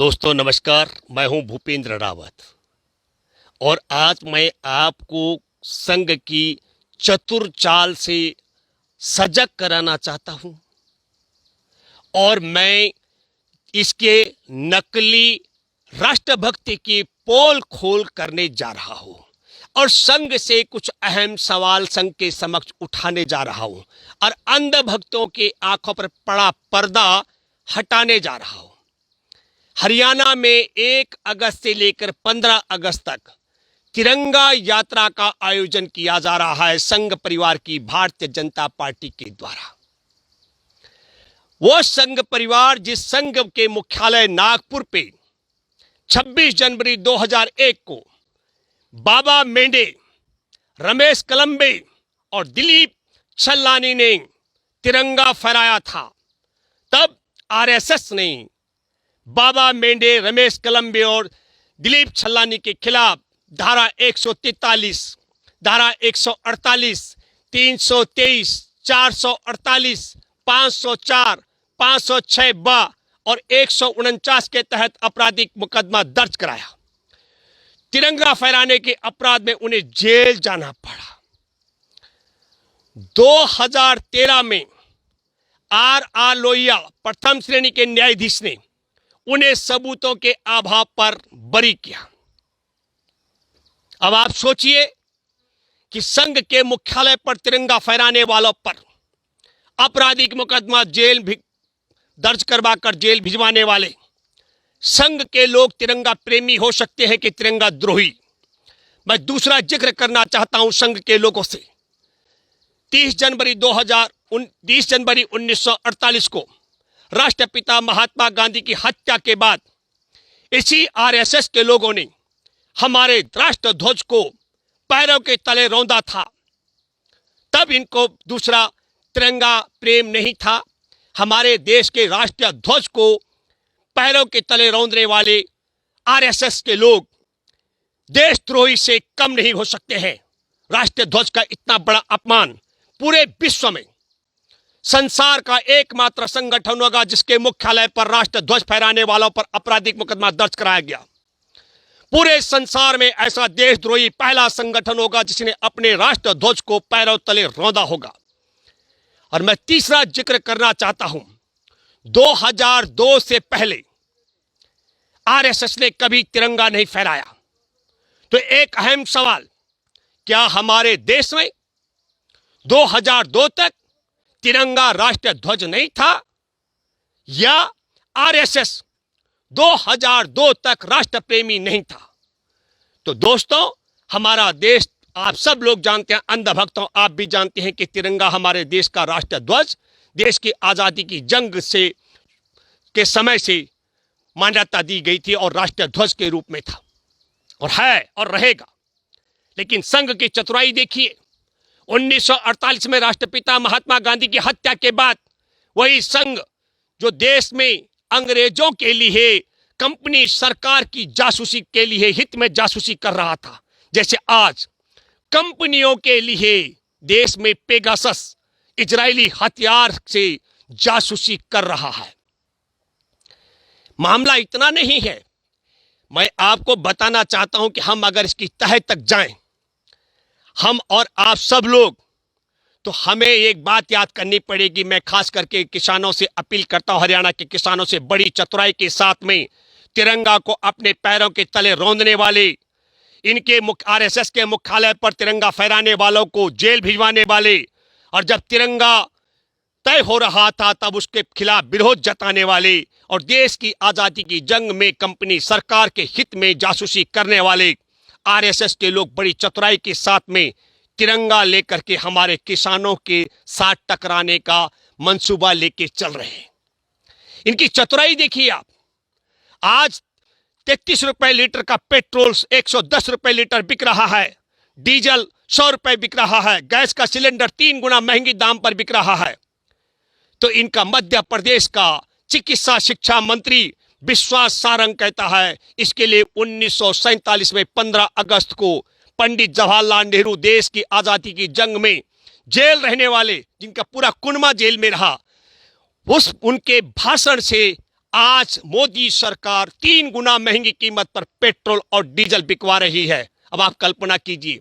दोस्तों नमस्कार, मैं हूं भूपेंद्र रावत और आज मैं आपको संघ की चतुर चाल से सजग कराना चाहता हूं और मैं इसके नकली राष्ट्रभक्ति की पोल खोल करने जा रहा हूं और संघ से कुछ अहम सवाल संघ के समक्ष उठाने जा रहा हूं और अंधभक्तों के आंखों पर पड़ा पर्दा हटाने जा रहा हूं। हरियाणा में 1 अगस्त से लेकर 15 अगस्त तक तिरंगा यात्रा का आयोजन किया जा रहा है संघ परिवार की भारतीय जनता पार्टी के द्वारा। वो संघ परिवार जिस संघ के मुख्यालय नागपुर पे 26 जनवरी 2001 को बाबा मेंढे, रमेश कलम्बे और दिलीप छल्लानी ने तिरंगा फहराया था, तब आरएसएस ने बाबा मेंढे, रमेश कलम्बे और दिलीप छल्लानी के खिलाफ धारा 143, धारा 148, 323, 448, 504, 506 ब और 149 के तहत आपराधिक मुकदमा दर्ज कराया। तिरंगा फहराने के अपराध में उन्हें जेल जाना पड़ा। 2013 में आर लोहिया प्रथम श्रेणी के न्यायाधीश ने उन्हें सबूतों के अभाव पर बरी किया। अब आप सोचिए कि संघ के मुख्यालय पर तिरंगा फहराने वालों पर आपराधिक मुकदमा दर्ज करवाकर जेल भिजवाने वाले संघ के लोग तिरंगा प्रेमी हो सकते हैं कि तिरंगा द्रोही। मैं दूसरा जिक्र करना चाहता हूं संघ के लोगों से। 30 जनवरी 1948 को राष्ट्रपिता महात्मा गांधी की हत्या के बाद इसी आरएसएस के लोगों ने हमारे राष्ट्र ध्वज को पैरों के तले रौंदा था। तब इनको दूसरा तिरंगा प्रेम नहीं था। हमारे देश के राष्ट्रीय ध्वज को पैरों के तले रौंदने वाले आरएसएस के लोग देशद्रोही से कम नहीं हो सकते हैं। राष्ट्रीय ध्वज का इतना बड़ा अपमान पूरे विश्व में संसार का एकमात्र संगठन होगा जिसके मुख्यालय पर राष्ट्र ध्वज फहराने वालों पर आपराधिक मुकदमा दर्ज कराया गया। पूरे संसार में ऐसा देशद्रोही पहला संगठन होगा जिसने अपने राष्ट्र ध्वज को पैरों तले रौंदा होगा। और मैं तीसरा जिक्र करना चाहता हूं, 2002 से पहले आरएसएस ने कभी तिरंगा नहीं फहराया। तो एक अहम सवाल, क्या हमारे देश में 2002 तक तिरंगा राष्ट्रीय ध्वज नहीं था या आरएसएस 2002 तक राष्ट्र प्रेमी नहीं था? तो दोस्तों, हमारा देश आप सब लोग जानते हैं, अंधभक्तों आप भी जानते हैं कि तिरंगा हमारे देश का राष्ट्रीय ध्वज देश की आजादी की जंग से के समय से मान्यता दी गई थी और राष्ट्रीय ध्वज के रूप में था और है और रहेगा। लेकिन संघ की चतुराई देखिए, 1948 में राष्ट्रपिता महात्मा गांधी की हत्या के बाद वही संघ जो देश में अंग्रेजों के लिए कंपनी सरकार की जासूसी के लिए हित में जासूसी कर रहा था, जैसे आज कंपनियों के लिए देश में पेगासस इजरायली हथियार से जासूसी कर रहा है। मामला इतना नहीं है, मैं आपको बताना चाहता हूं कि हम अगर इसकी तह तक जाएं, हम और आप सब लोग, तो हमें एक बात याद करनी पड़ेगी। मैं खास करके किसानों से अपील करता हूं, हरियाणा के किसानों से बड़ी चतुराई के साथ में तिरंगा को अपने पैरों के तले रौंदने वाले, इनके आरएसएस के मुख्यालय पर तिरंगा फहराने वालों को जेल भिजवाने वाले, और जब तिरंगा तय हो रहा था तब उसके खिलाफ विरोध जताने वाले और देश की आजादी की जंग में कंपनी सरकार के हित में जासूसी करने वाले आरएसएस के लोग बड़ी चतुराई के साथ में तिरंगा लेकर के हमारे किसानों के साथ टकराने का मंसूबा लेके चल रहे हैं। इनकी चतुराई देखिए आप। आज 33 रुपए लीटर का पेट्रोल 110 रुपए लीटर बिक रहा है, डीजल 100 रुपए बिक रहा है, गैस का सिलेंडर 3 गुना महंगी दाम पर बिक रहा है। तो इनका मध्य प्रदेश का चिकित्सा शिक्षा मंत्री विश्वास सारंग कहता है इसके लिए 1947 में 15 अगस्त को पंडित जवाहरलाल नेहरू देश की आजादी की जंग में जेल रहने वाले, जिनका पूरा कुनबा जेल में रहा, उनके भाषण से आज मोदी सरकार 3 गुना महंगी कीमत पर पेट्रोल और डीजल बिकवा रही है। अब आप कल्पना कीजिए,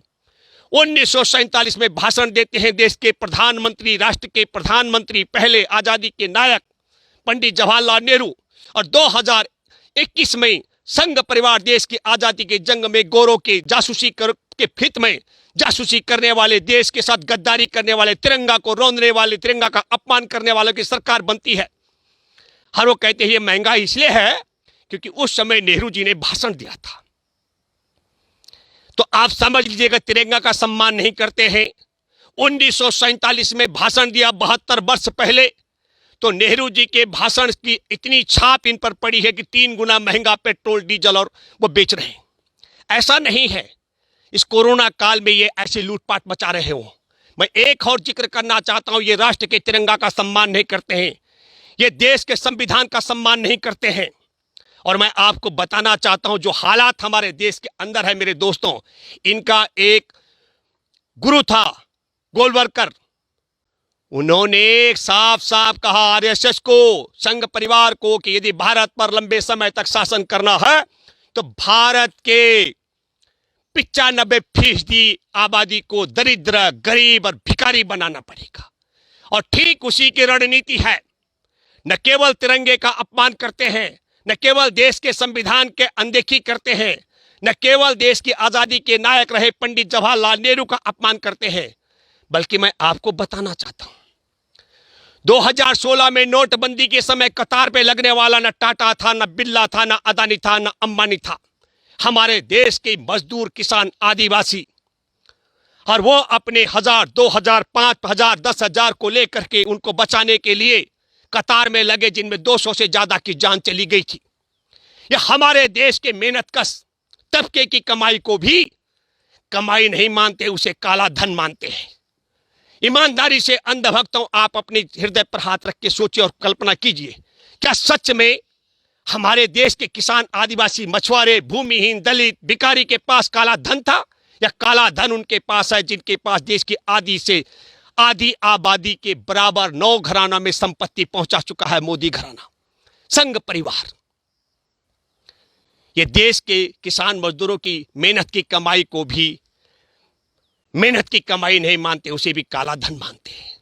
1947 में भाषण देते हैं देश के प्रधानमंत्री, राष्ट्र के प्रधानमंत्री, पहले आजादी के नायक पंडित जवाहरलाल नेहरू, और 2021 में संघ परिवार देश की आजादी के जंग में गोरों के जासूसी के हित में जासूसी करने वाले, देश के साथ गद्दारी करने वाले, तिरंगा को रौंदने वाले, तिरंगा का अपमान करने वालों की सरकार बनती है। हर वो कहते हैं ये महंगा इसलिए है क्योंकि उस समय नेहरू जी ने भाषण दिया था। तो आप समझ लीजिएगा, तिरंगा का सम्मान नहीं करते हैं। 1947 में भाषण दिया, 72 वर्ष पहले, तो नेहरू जी के भाषण की इतनी छाप इन पर पड़ी है कि 3 गुना महंगा पेट्रोल डीजल और वो बेच रहे हैं। ऐसा नहीं है इस कोरोना काल में ये ऐसे लूटपाट मचा रहे हो। मैं एक और जिक्र करना चाहता हूं, ये राष्ट्र के तिरंगा का सम्मान नहीं करते हैं, ये देश के संविधान का सम्मान नहीं करते हैं। और मैं आपको बताना चाहता हूं जो हालात हमारे देश के अंदर है मेरे दोस्तों, इनका एक गुरु था गोलवलकर, उन्होंने साफ साफ कहा आरएसएस को, संघ परिवार को, कि यदि भारत पर लंबे समय तक शासन करना है तो भारत के 95% आबादी को दरिद्र, गरीब और भिखारी बनाना पड़ेगा। और ठीक उसी की रणनीति है। न केवल तिरंगे का अपमान करते हैं, न केवल देश के संविधान के अनदेखी करते हैं, न केवल देश की आजादी के नायक रहे पंडित जवाहरलाल नेहरू का अपमान करते हैं, बल्कि मैं आपको बताना चाहता हूं 2016 में नोटबंदी के समय कतार पे लगने वाला न टाटा था, न बिरला था, न अदानी था, न अंबानी था, हमारे देश के मजदूर, किसान, आदिवासी। और वो अपने 1000, 2000, 5000, 10,000 को लेकर के उनको बचाने के लिए कतार में लगे, जिनमें 200 से ज्यादा की जान चली गई थी। ये हमारे देश के मेहनतकश तबके की कमाई को भी कमाई नहीं मानते, उसे काला धन मानते हैं। ईमानदारी से अंधभक्तों, आप अपने हृदय पर हाथ रख के सोचिए और कल्पना कीजिए, क्या सच में हमारे देश के किसान, आदिवासी, मछुआरे, भूमिहीन, दलित, भिखारी के पास काला धन था, या काला धन उनके पास है जिनके पास देश की आधी आबादी के बराबर 9 घराना में संपत्ति पहुंचा चुका है मोदी घराना, संघ परिवार। ये देश के किसान मजदूरों की मेहनत की कमाई को भी मेहनत की कमाई नहीं मानते, उसे भी काला धन मानते हैं।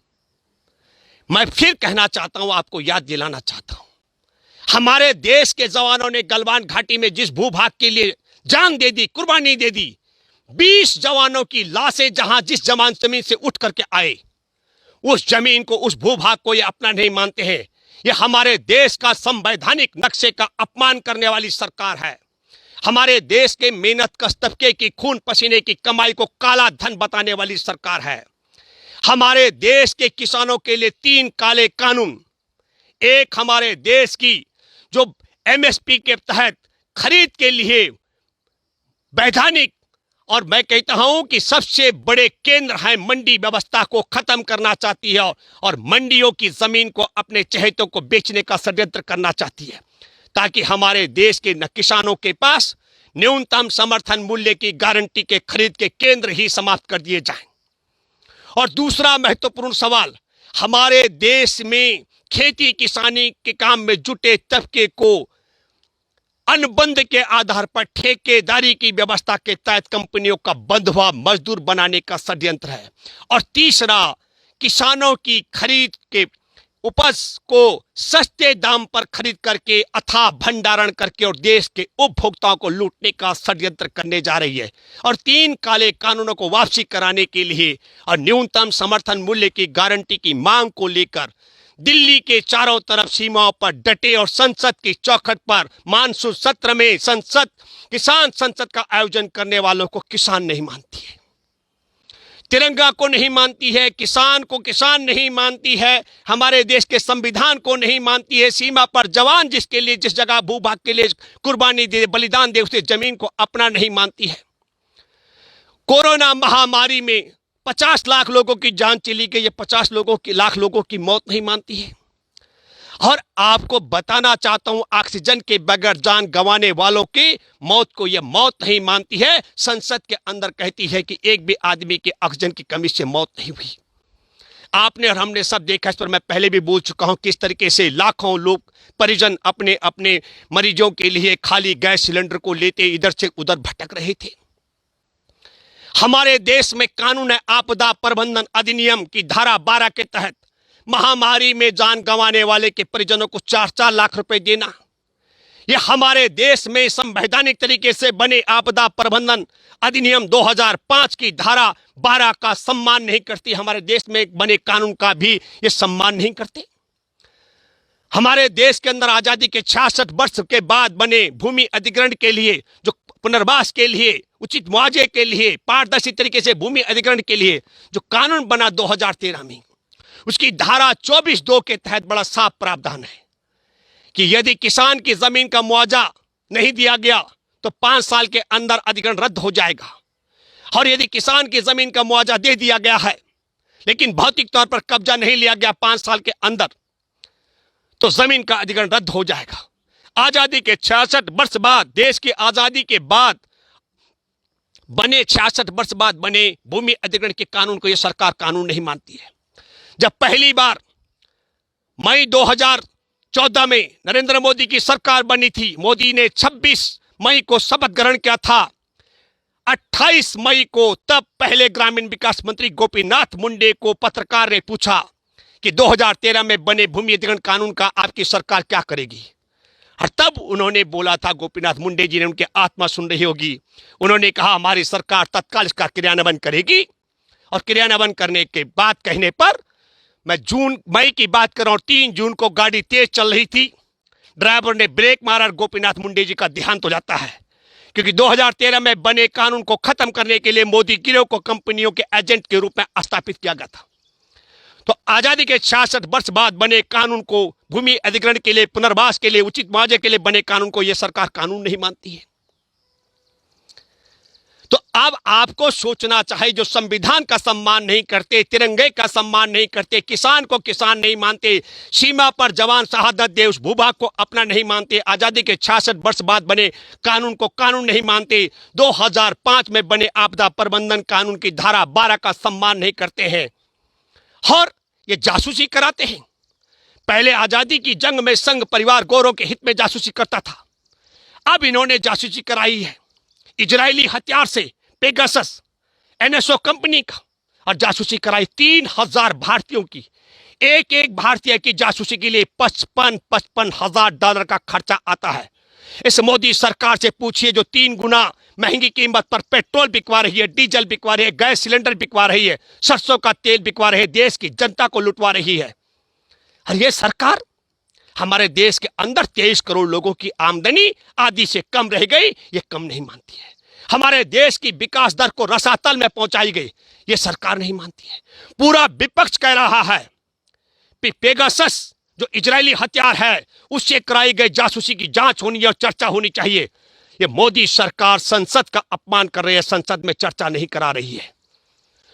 मैं फिर कहना चाहता हूं, आपको याद दिलाना चाहता हूं, हमारे देश के जवानों ने गलवान घाटी में जिस भूभाग के लिए जान दे दी, कुर्बानी दे दी, 20 जवानों की लाशें जहां जिस जमीन से उठ करके आए, उस जमीन को, उस भूभाग को ये अपना नहीं मानते हैं। ये हमारे देश का संवैधानिक नक्शे का अपमान करने वाली सरकार है। हमारे देश के मेहनतकश तबके की खून पसीने की कमाई को काला धन बताने वाली सरकार है। हमारे देश के किसानों के लिए 3 काले कानून, एक हमारे देश की जो एमएसपी के तहत खरीद के लिए वैधानिक, और मैं कहता हूं कि सबसे बड़े केंद्र है, मंडी व्यवस्था को खत्म करना चाहती है और मंडियों की जमीन को अपने चहेतों को बेचने का षड्यंत्र करना चाहती है, ताकि हमारे देश के किसानों के पास न्यूनतम समर्थन मूल्य की गारंटी के खरीद के केंद्र ही समाप्त कर दिए जाएं। और दूसरा महत्वपूर्ण सवाल, हमारे देश में खेती किसानी के काम में जुटे तबके को अनुबंध के आधार पर ठेकेदारी की व्यवस्था के तहत कंपनियों का बंधुआ मजदूर बनाने का षड्यंत्र है। और तीसरा, किसानों की खरीद के उपज को सस्ते दाम पर खरीद करके अथाह भंडारण करके और देश के उपभोक्ताओं को लूटने का षड्यंत्र करने जा रही है। और 3 काले कानूनों को वापसी कराने के लिए और न्यूनतम समर्थन मूल्य की गारंटी की मांग को लेकर दिल्ली के चारों तरफ सीमाओं पर डटे और संसद की चौखट पर मानसून सत्र में किसान संसद का आयोजन करने वालों को किसान नहीं मानती है, तिरंगा को नहीं मानती है, किसान को किसान नहीं मानती है, हमारे देश के संविधान को नहीं मानती है। सीमा पर जवान जिसके लिए, जिस जगह भूभाग के लिए कुर्बानी दे, बलिदान दे, उसे जमीन को अपना नहीं मानती है। कोरोना महामारी में 50 लाख लोगों की जान चली गई, ये 50 लाख लोगों की मौत नहीं मानती है। और आपको बताना चाहता हूं, ऑक्सीजन के बगैर जान गंवाने वालों की मौत को यह मौत नहीं मानती है। संसद के अंदर कहती है कि एक भी आदमी के ऑक्सीजन की कमी से मौत नहीं हुई। आपने और हमने सब देखा, इस पर मैं पहले भी बोल चुका हूं, किस तरीके से लाखों लोग परिजन अपने अपने मरीजों के लिए खाली गैस सिलेंडर को लेते इधर से उधर भटक रहे थे। हमारे देश में कानून है आपदा प्रबंधन अधिनियम की धारा 12 के तहत महामारी में जान गंवाने वाले के परिजनों को 4-4 लाख रुपए देना। यह हमारे देश में संवैधानिक तरीके से बने आपदा प्रबंधन अधिनियम 2005 की धारा 12 का सम्मान नहीं करती। हमारे देश में बने कानून का भी ये सम्मान नहीं करते। हमारे देश के अंदर आजादी के 66 वर्ष के बाद बने भूमि अधिग्रहण के लिए, जो पुनर्वास के लिए, उचित मुआवजे के लिए, पारदर्शी तरीके से भूमि अधिग्रहण के लिए जो कानून बना 2013 में, उसकी धारा 24(2) के तहत बड़ा साफ प्रावधान है कि यदि किसान की जमीन का मुआवजा नहीं दिया गया तो 5 साल के अंदर अधिग्रहण रद्द हो जाएगा, और यदि किसान की जमीन का मुआवजा दे दिया गया है लेकिन भौतिक तौर पर कब्जा नहीं लिया गया 5 साल के अंदर, तो जमीन का अधिग्रहण रद्द हो जाएगा। आजादी के 66 वर्ष बाद, देश की आजादी के बाद बने 66 वर्ष बाद बने भूमि अधिग्रहण के कानून को यह सरकार कानून नहीं मानती है। जब पहली बार मई 2014 में नरेंद्र मोदी की सरकार बनी थी, मोदी ने 26 मई को शपथ ग्रहण किया था। 28 मई को तब पहले ग्रामीण विकास मंत्री गोपीनाथ मुंडे को पत्रकार ने पूछा कि 2013 में बने भूमि अधिग्रहण कानून का आपकी सरकार क्या करेगी। और तब उन्होंने बोला था, गोपीनाथ मुंडे जी ने, उनकी आत्मा सुन रही होगी, उन्होंने कहा हमारी सरकार तत्काल इसका क्रियान्वयन करेगी। और क्रियान्वयन करने के बाद कहने पर, मैं मई की बात कर रहा हूं, 3 जून को गाड़ी तेज चल रही थी, ड्राइवर ने ब्रेक मारा और गोपीनाथ मुंडे जी का देहांत हो जाता है, क्योंकि 2013 में बने कानून को खत्म करने के लिए मोदी गिरोह को कंपनियों के एजेंट के रूप में स्थापित किया गया था। तो आजादी के 66 वर्ष बाद बने कानून को, भूमि अधिग्रहण के लिए, पुनर्वास के लिए, उचित मुआवजे के लिए बने कानून को यह सरकार कानून नहीं मानती है। तो अब आपको सोचना चाहिए, जो संविधान का सम्मान नहीं करते, तिरंगे का सम्मान नहीं करते, किसान को किसान नहीं मानते, सीमा पर जवान शहादत दे उस भूभाग को अपना नहीं मानते, आजादी के 66 वर्ष बाद बने कानून को कानून नहीं मानते, 2005 में बने आपदा प्रबंधन कानून की धारा 12 का सम्मान नहीं करते हैं और ये जासूसी कराते हैं। पहले आजादी की जंग में संघ परिवार गौरव के हित में जासूसी करता था, अब इन्होंने जासूसी कराई है इजरायली हथियार से, पेगासस NSO कंपनी का, और जासूसी कराई 3000 भारतीयों की। एक एक भारतीय की जासूसी के लिए 55 हजार डॉलर का खर्चा आता है। इस मोदी सरकार से पूछिए, जो 3 गुना महंगी कीमत पर पेट्रोल बिकवा रही है, डीजल बिकवा रही है, गैस सिलेंडर बिकवा रही है, सरसों का तेल बिकवा रही है, देश की जनता को लुटवा रही है। और यह सरकार, हमारे देश के अंदर 23 करोड़ लोगों की आमदनी आधी से कम रह गई, ये कम नहीं मानती है। हमारे देश की विकास दर को रसातल में पहुंचाई गई, ये सरकार नहीं मानती है। पूरा विपक्ष कह रहा है कि पेगासस जो इजरायली हथियार है उससे कराई गई जासूसी की जांच होनी और चर्चा होनी चाहिए। ये मोदी सरकार संसद का अपमान कर रही है, संसद में चर्चा नहीं करा रही है।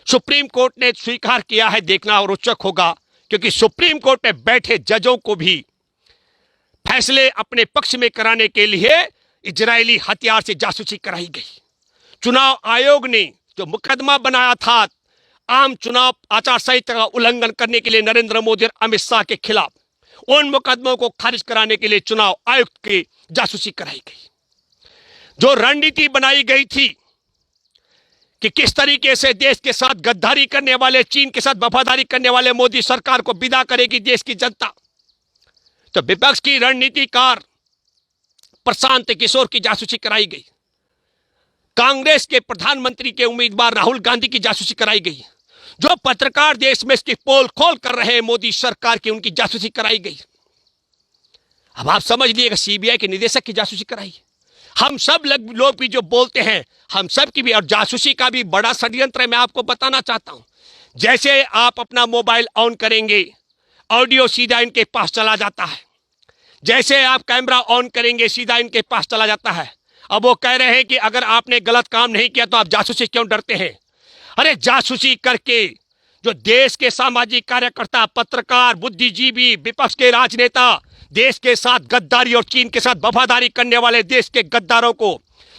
सुप्रीम कोर्ट ने स्वीकार किया है, देखना और रोचक होगा, क्योंकि सुप्रीम कोर्ट में बैठे जजों को भी फैसले अपने पक्ष में कराने के लिए इजरायली हथियार से जासूसी कराई गई। चुनाव आयोग ने जो मुकदमा बनाया था आम चुनाव आचार संहिता का उल्लंघन करने के लिए नरेंद्र मोदी और अमित शाह के खिलाफ, उन मुकदमों को खारिज कराने के लिए चुनाव आयुक्त की जासूसी कराई गई। जो रणनीति बनाई गई थी कि किस तरीके से देश के साथ गद्दारी करने वाले, चीन के साथ वफादारी करने वाले मोदी सरकार को विदा करेगी देश की जनता, तो विपक्ष की रणनीतिकार प्रशांत किशोर की जासूसी कराई गई। कांग्रेस के प्रधानमंत्री के उम्मीदवार राहुल गांधी की जासूसी कराई गई। जो पत्रकार देश में इसकी पोल खोल कर रहे हैं मोदी सरकार की, उनकी जासूसी कराई गई। अब आप समझ लीजिएगा, सीबीआई के निदेशक की जासूसी कराई। हम सब लोग भी जो बोलते हैं, हम सब की भी, और जासूसी का भी बड़ा षड्यंत्र है। मैं आपको बताना चाहता हूं, जैसे आप अपना मोबाइल ऑन करेंगे, ऑडियो सीधा इनके पास चला जाता है, जैसे आप कैमरा ऑन करेंगे सीधा इनके पास चला जाता है। अब वो कह रहे हैं कि अगर आपने गलत काम नहीं किया तो आप जासूसी क्यों डरते हैं? अरे जासूसी करके जो देश के सामाजिक कार्यकर्ता, पत्रकार, बुद्धिजीवी, विपक्ष के राजनेता, देश के साथ गद्दारी और चीन के साथ वफादारी करने वाले देश के गद्दारों को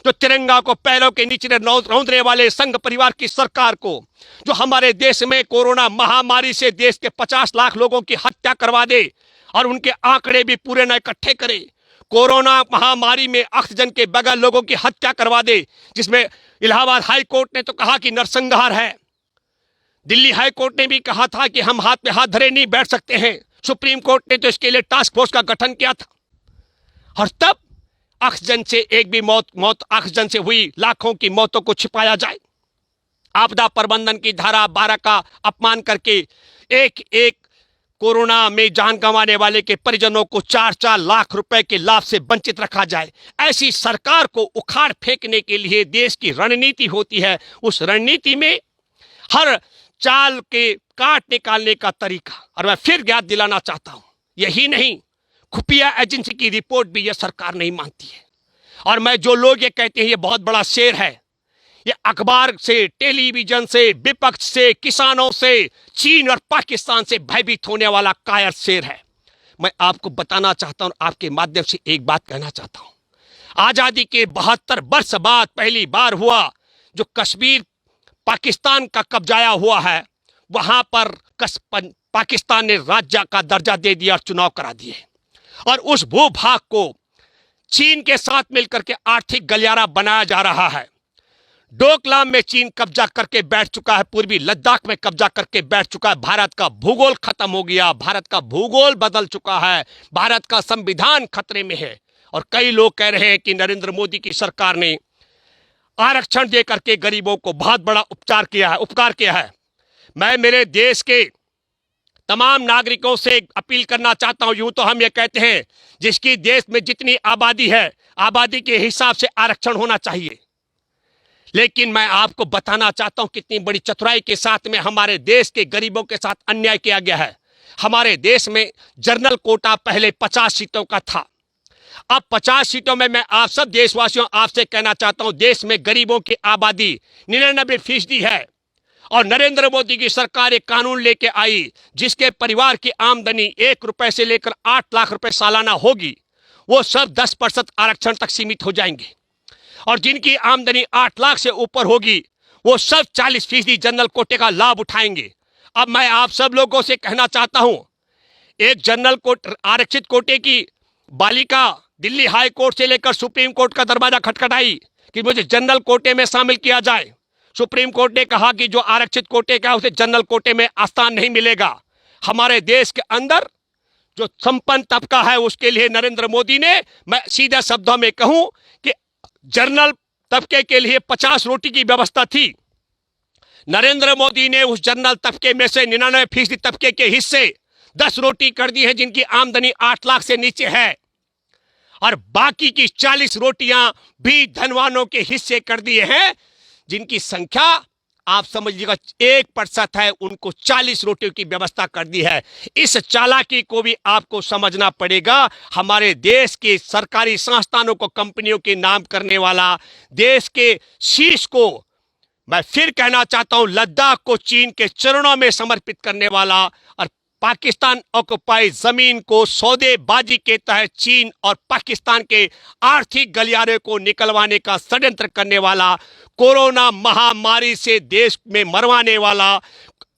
जो तिरंगा को पैरों के नीचे रौंदने वाले संघ परिवार की सरकार को, जो हमारे देश में कोरोना महामारी से देश के 50 लाख लोगों की हत्या करवा दे और उनके आंकड़े भी पूरे न इकट्ठे करे। कोरोना महामारी में ऑक्सीजन के बगैर लोगों की हत्या करवा दे, जिसमें इलाहाबाद हाई कोर्ट ने तो कहा कि नरसंहार है, दिल्ली हाई कोर्ट ने भी कहा था कि हम हाथ पे हाथ धरे नहीं बैठ सकते हैं, सुप्रीम कोर्ट ने तो इसके लिए टास्क फोर्स का गठन किया था। और तब ऑक्सीजन से एक भी मौत ऑक्सीजन से हुई लाखों की मौतों को छिपाया जाए। आपदा प्रबंधन की धारा 12 का अपमान करके एक एक कोरोना में जान गंवाने वाले के परिजनों को 4-4 लाख रुपए के लाभ से वंचित रखा जाए। ऐसी सरकार को उखाड़ फेंकने के लिए देश की रणनीति होती है। उस रणनीति में हर चाल के काट निकालने का तरीका, और मैं फिर याद दिलाना चाहता हूं, यही नहीं, खुफिया एजेंसी की रिपोर्ट भी यह सरकार नहीं मानती है। और मैं जो लोग ये कहते हैं ये बहुत बड़ा शेर है, ये अखबार से, टेलीविजन से, विपक्ष से, किसानों से, चीन और पाकिस्तान से भयभीत होने वाला कायर शेर है। मैं आपको बताना चाहता हूं, आपके माध्यम से एक बात कहना चाहता हूं। आजादी के 72 वर्ष बाद पहली बार हुआ जो कश्मीर पाकिस्तान का कब्जाया हुआ है, वहां पर पाकिस्तान ने राज्य का दर्जा दे दिया और चुनाव करा दिए, और उस भूभाग को चीन के साथ मिलकर के आर्थिक गलियारा बनाया जा रहा है। डोकलाम में चीन कब्जा करके बैठ चुका है, पूर्वी लद्दाख में कब्जा करके बैठ चुका है। भारत का भूगोल खत्म हो गया, भारत का भूगोल बदल चुका है, भारत का संविधान खतरे में है। और कई लोग कह रहे हैं कि नरेंद्र मोदी की सरकार ने आरक्षण दे करके गरीबों को बहुत बड़ा उपकार किया है। मैं मेरे देश के तमाम नागरिकों से अपील करना चाहता हूं, यूं तो हम ये कहते हैं जिसकी देश में जितनी आबादी है, आबादी के हिसाब से आरक्षण होना चाहिए, लेकिन मैं आपको बताना चाहता हूं कितनी बड़ी चतुराई के साथ में हमारे देश के गरीबों के साथ अन्याय किया गया है। हमारे देश में जनरल कोटा पहले 50 सीटों का था, अब 50 सीटों में मैं आप सब देशवासियों आपसे कहना चाहता हूं, देश में गरीबों की आबादी 99% है। और नरेंद्र मोदी की सरकार एक कानून लेके आई जिसके परिवार की आमदनी 1 रुपए से लेकर 8 लाख रुपए सालाना होगी, वो सब 10% आरक्षण तक सीमित हो जाएंगे। और जिनकी आमदनी 8 लाख से ऊपर होगी वो सब 40% जनरल कोटे का लाभ उठाएंगे। अब मैं आप सब लोगों से कहना चाहता हूं, एक जनरल कोटे आरक्षित कोटे की बालिका दिल्ली हाई कोर्ट से लेकर सुप्रीम कोर्ट का दरवाजा खटखटाई कि मुझे जनरल कोटे में शामिल किया जाए। सुप्रीम कोर्ट ने कहा कि जो आरक्षित कोटे का उसे जनरल कोटे में स्थान नहीं मिलेगा। हमारे देश के अंदर जो संपन्न तबका है उसके लिए नरेंद्र मोदी ने, मैं सीधे शब्दों में कहूं कि जनरल तबके के लिए 50 रोटी की व्यवस्था थी। नरेंद्र मोदी ने उस जनरल तबके में से 99% तबके के हिस्से 10 रोटी कर दी है जिनकी आमदनी 8 लाख से नीचे है, और बाकी की 40 रोटियां भी धनवानों के हिस्से कर दिए हैं जिनकी संख्या आप समझिएगा 1% है, उनको 40 रोटियों की व्यवस्था कर दी है। इस चालाकी को भी आपको समझना पड़ेगा। हमारे देश के सरकारी संस्थानों को कंपनियों के नाम करने वाला, देश के शीश को, मैं फिर कहना चाहता हूं, लद्दाख को चीन के चरणों में समर्पित करने वाला और पाकिस्तान ऑक्युपाई जमीन को सौदेबाजी के तहत चीन और पाकिस्तान के आर्थिक गलियारे को निकलवाने का षड्यंत्र करने वाला, कोरोना महामारी से देश में मरवाने वाला,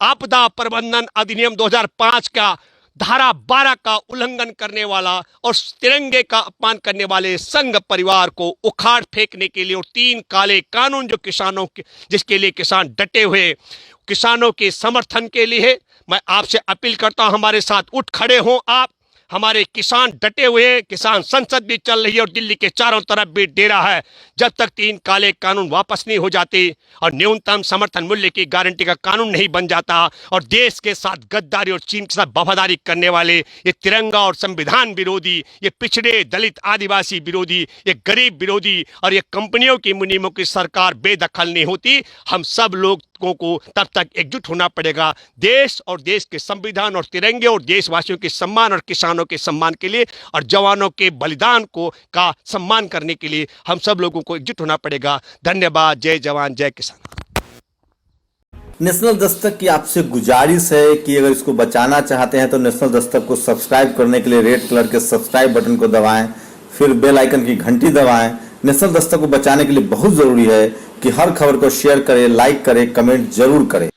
आपदा प्रबंधन अधिनियम 2005 का धारा 12 का उल्लंघन करने वाला और तिरंगे का अपमान करने वाले संघ परिवार को उखाड़ फेंकने के लिए, और 3 काले कानून जो किसानों के, जिसके लिए किसान डटे हुए, किसानों के समर्थन के लिए मैं आपसे अपील करता हूं, हमारे साथ उठ खड़े हों आप। हमारे किसान डटे हुए, किसान संसद भी चल रही है और दिल्ली के चारों तरफ भी डेरा है। जब तक 3 काले कानून वापस नहीं हो जाते और न्यूनतम समर्थन मूल्य की गारंटी का कानून नहीं बन जाता और देश के साथ गद्दारी और चीन के साथ वफादारी करने वाले ये तिरंगा और संविधान विरोधी, ये पिछड़े दलित आदिवासी विरोधी, ये गरीब विरोधी और ये कंपनियों की मुनीमों की सरकार बेदखल नहीं होती, हम सब लोगों को तब तक एकजुट होना पड़ेगा देश और देश के संविधान और तिरंगे और देशवासियों के सम्मान और किसानों के सम्मान के लिए और जवानों के बलिदान को का सम्मान करने के लिए हम सब लोगों को एकजुट होना पड़ेगा। धन्यवाद। जय जवान जय किसान। नेशनल दस्तक की आपसे गुजारिश है कि अगर इसको बचाना चाहते हैं तो नेशनल दस्तक को सब्सक्राइब करने के लिए रेड कलर के सब्सक्राइब बटन को दबाएं, फिर बेल आइकन की घंटी दबाएं नेशनल दस्तक को बचाने के लिए बहुत जरूरी है कि हर खबर को शेयर करें, लाइक करें, कमेंट जरूर करें।